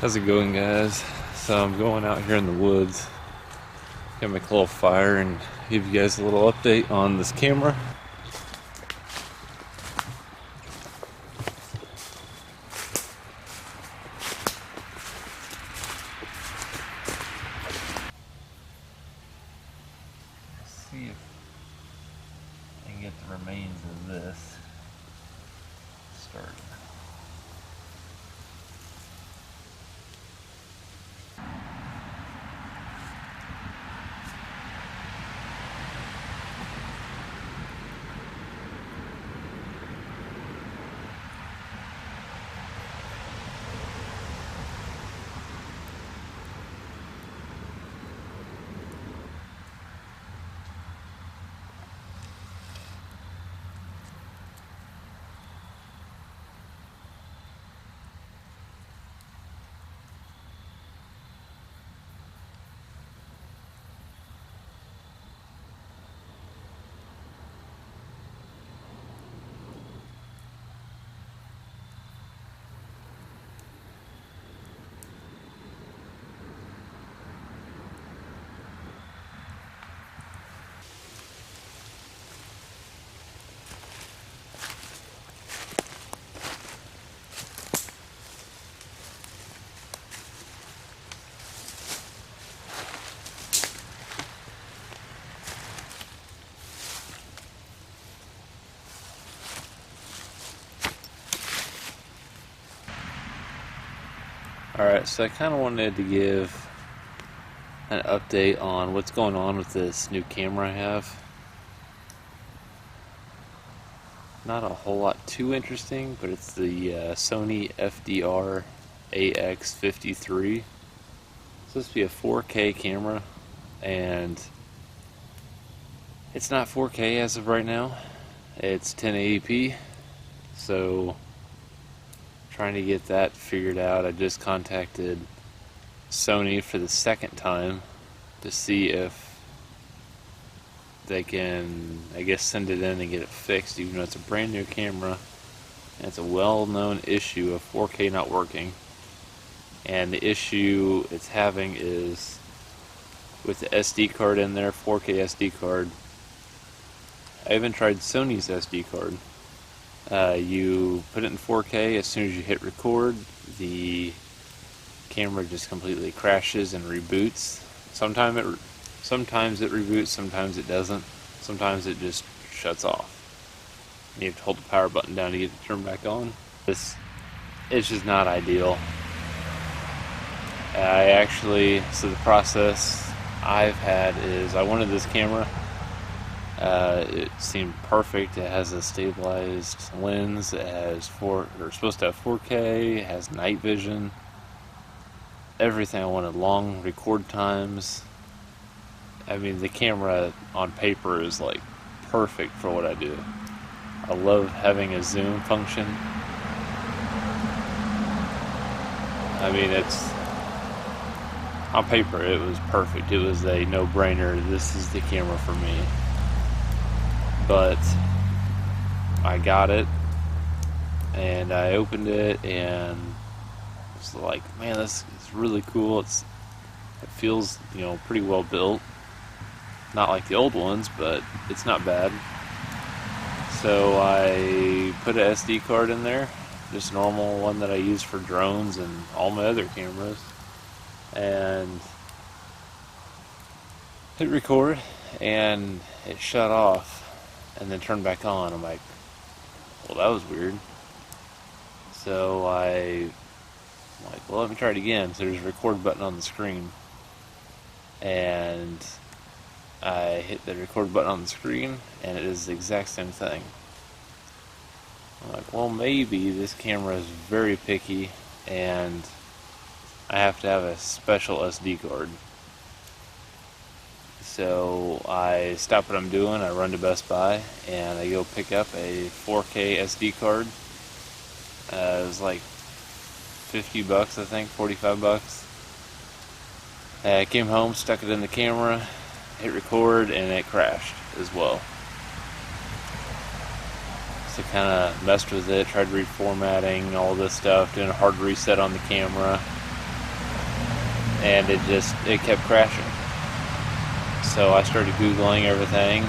How's it going, guys? So I'm going out here in the woods, gonna make a little fire and give you guys a little update on this camera. Let's see if I can get the remains of this started. Alright, so I kind of wanted to give an update on what's going on with this new camera I have. Not a whole lot too interesting, but it's the Sony FDR-AX53. It's supposed to be a 4K camera, and it's not 4K as of right now. It's 1080p, so trying to get that figured out. I just contacted Sony for the second time to see if they can, I guess, send it in and get it fixed, even though it's a brand new camera and it's a well-known issue of 4K not working. And the issue it's having is with the SD card in there, 4K SD card. I even tried Sony's SD card. You put it in 4K, as soon as you hit record, the camera just completely crashes and reboots. Sometimes it reboots, sometimes it doesn't. Sometimes it just shuts off. You have to hold the power button down to get it turned back on. It's just not ideal. So the process I've had is I wanted this camera. It seemed perfect. It has a stabilized lens. It has supposed to have 4K. It has night vision. Everything I wanted. Long record times. I mean, the camera on paper is like perfect for what I do. I love having a zoom function. I mean, it's on paper it was perfect. It was a no-brainer. This is the camera for me. But I got it and I opened it and it's like, man, this is really cool. It feels, pretty well built. Not like the old ones, but it's not bad. So I put an SD card in there, just normal one that I use for drones and all my other cameras, and hit record, and it shut off and then turned back on. I'm like, well, that was weird. So I'm like, well, let me try it again. So there's a record button on the screen, and I hit the record button on the screen, and it is the exact same thing. I'm like, well, maybe this camera is very picky, and I have to have a special SD card. So I stop what I'm doing, I run to Best Buy, and I go pick up a 4K SD card. It was like $50, I think, $45. I came home, stuck it in the camera, hit record, and it crashed as well. So kind of messed with it, tried reformatting all this stuff, doing a hard reset on the camera. and it kept crashing. So I started Googling everything,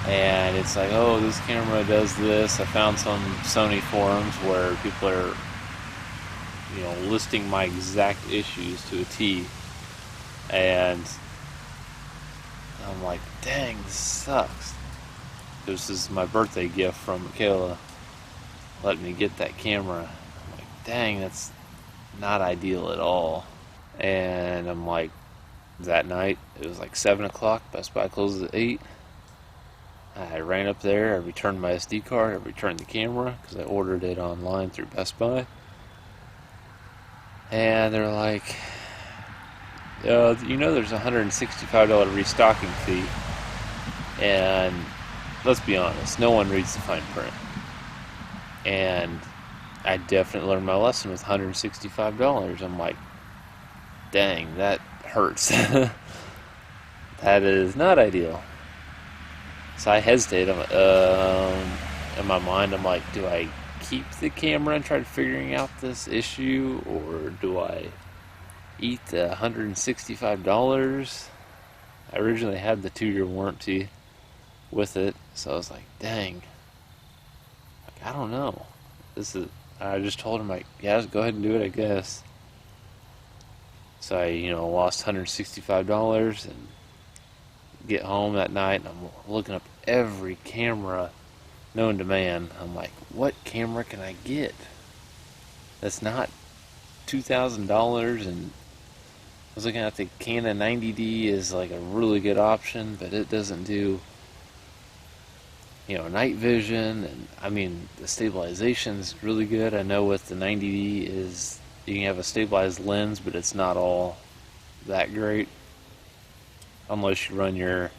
and it's like, oh, this camera does this. I found some Sony forums where people are, listing my exact issues to a T, and I'm like, dang, this sucks. This is my birthday gift from Michaela, letting me get that camera. I'm like, dang, that's not ideal at all. And I'm like, that night, it was like 7 o'clock, Best Buy closes at 8. I ran up there, I returned my SD card, I returned the camera, because I ordered it online through Best Buy. And they're like, there's a $165 restocking fee. And let's be honest, no one reads the fine print. And I definitely learned my lesson with $165. I'm like, dang, that hurts. That is not ideal. So I hesitate. In my mind, I'm like, do I keep the camera and try figuring out this issue, or do I eat the $165? I originally had the 2-year warranty with it, so I was like, dang, I don't know. I just told him, like, yeah, just go ahead and do it, I guess. So I, lost $165 and get home that night, and I'm looking up every camera known to man. I'm like, what camera can I get that's not $2,000? And I was looking at the Canon 90D is like a really good option, but it doesn't do night vision, and I mean the stabilization's really good. I know with the 90D is you can have a stabilized lens, but it's not all that great unless you run your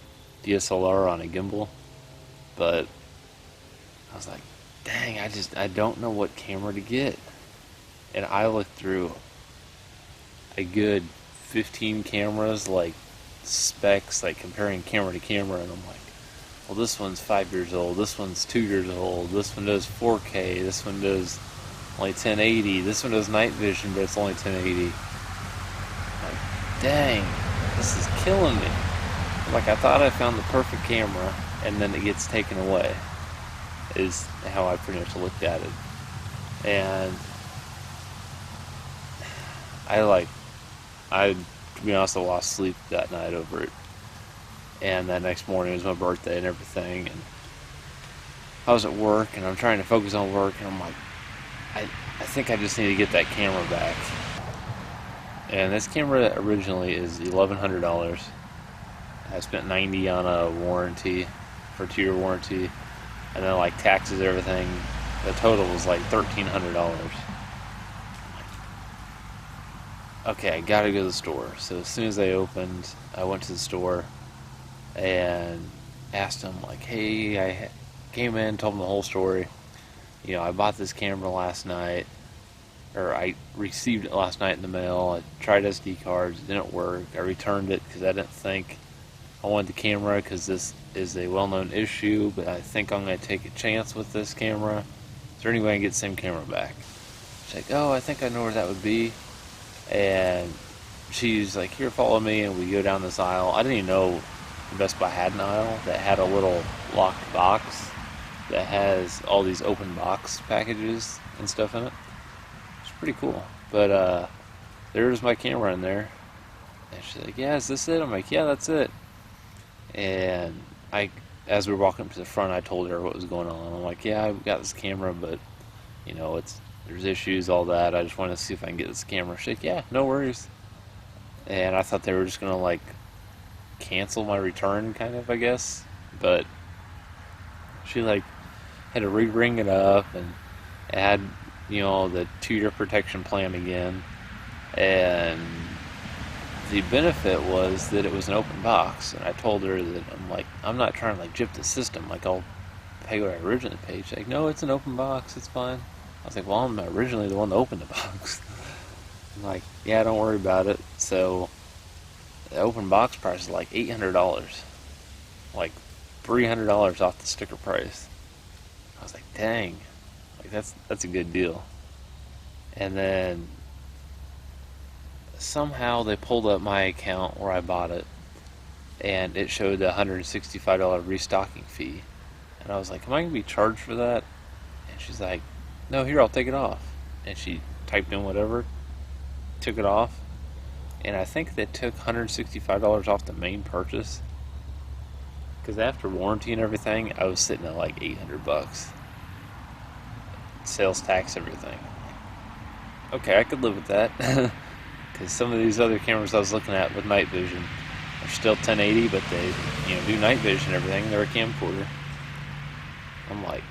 DSLR on a gimbal. But I was like, dang, I don't know what camera to get. And I looked through a good 15 cameras, like specs, like comparing camera to camera, and I'm like, well, this one's 5 years old, this one's 2 years old, this one does 4K, this one does only 1080, this one does night vision, but it's only 1080. Like, dang, this is killing me. Like, I thought I found the perfect camera, and then it gets taken away, is how I pretty much looked at it. And to be honest, I lost sleep that night over it. And that next morning was my birthday and everything, and I was at work, and I'm trying to focus on work, and I'm like, I think I just need to get that camera back. And this camera originally is $1,100. I spent $90 on a warranty, for a 2-year warranty, and then like taxes, everything, the total was like $1,300. Okay, I gotta go to the store. So as soon as they opened, I went to the store and asked them, like, hey, I came in, told them the whole story. I bought this camera last night, or I received it last night in the mail. I tried SD cards, it didn't work. I returned it because I didn't think I wanted the camera, because this is a well-known issue, but I think I'm going to take a chance with this camera. Is there any way I can get the same camera back? She's like, oh, I think I know where that would be. And she's like, here, follow me, and we go down this aisle. I didn't even know Best Buy had an aisle that had a little locked box that has all these open box packages and stuff in it. It's pretty cool. But there's my camera in there. And she's like, yeah, is this it? I'm like, yeah, that's it. And as we were walking up to the front, I told her what was going on. I'm like, yeah, I've got this camera, but there's issues, all that. I just wanted to see if I can get this camera. She's like, yeah, no worries. And I thought they were just gonna like cancel my return, kind of, I guess. But she like had to re-ring it up and add, the 2-year protection plan again. And the benefit was that it was an open box, and I told her that I'm not trying to like gyp the system. Like, I'll pay what I originally paid. She's like, no, it's an open box, it's fine. I was like, well, I'm originally the one that opened the box. I'm like, yeah, don't worry about it. So the open box price is like $800, like $300 off the sticker price. I was like, dang, like that's a good deal. And then somehow they pulled up my account where I bought it, and it showed the $165 restocking fee. And I was like, am I going to be charged for that? And she's like, no, here, I'll take it off. And she typed in whatever, took it off, and I think they took $165 off the main purchase. Because after warranty and everything, I was sitting at like $800. Sales tax, everything. Okay, I could live with that. Because some of these other cameras I was looking at with night vision are still 1080, but they, do night vision and everything. They're a camcorder. I'm like,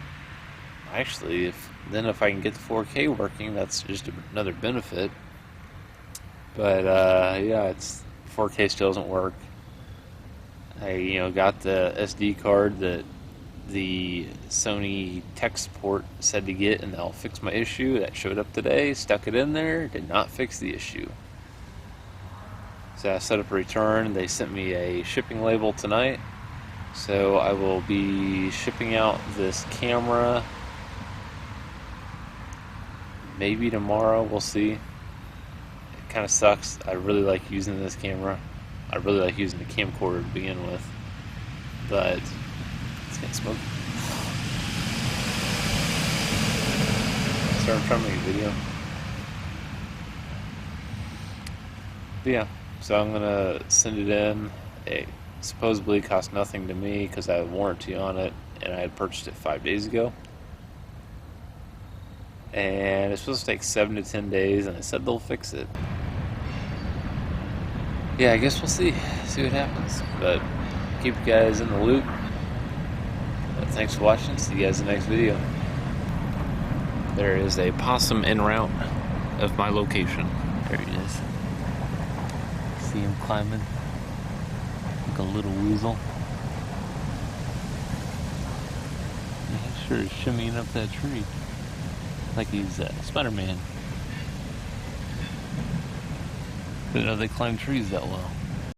actually, if I can get the 4K working, that's just another benefit. But yeah, it's 4K still doesn't work. I got the SD card that the Sony tech support said to get, and they'll fix my issue. That showed up today. Stuck it in there. Did not fix the issue. So I set up a return. They sent me a shipping label tonight. So I will be shipping out this camera maybe tomorrow. We'll see. It kind of sucks. I really like using this camera. I really like using the camcorder to begin with. But it's getting smoky. Start trying to make a video. But yeah, so I'm gonna send it in. It supposedly cost nothing to me because I have a warranty on it, and I had purchased it 5 days ago. And it's supposed to take 7 to 10 days, and they said they'll fix it. Yeah, I guess we'll see what happens. But keep you guys in the loop. But thanks for watching. See you guys in the next video. There is a possum en route of my location. There he is. See him climbing like a little weasel. And he sure is shimmying up that tree like he's Spider-Man. Didn't know they climb trees that well.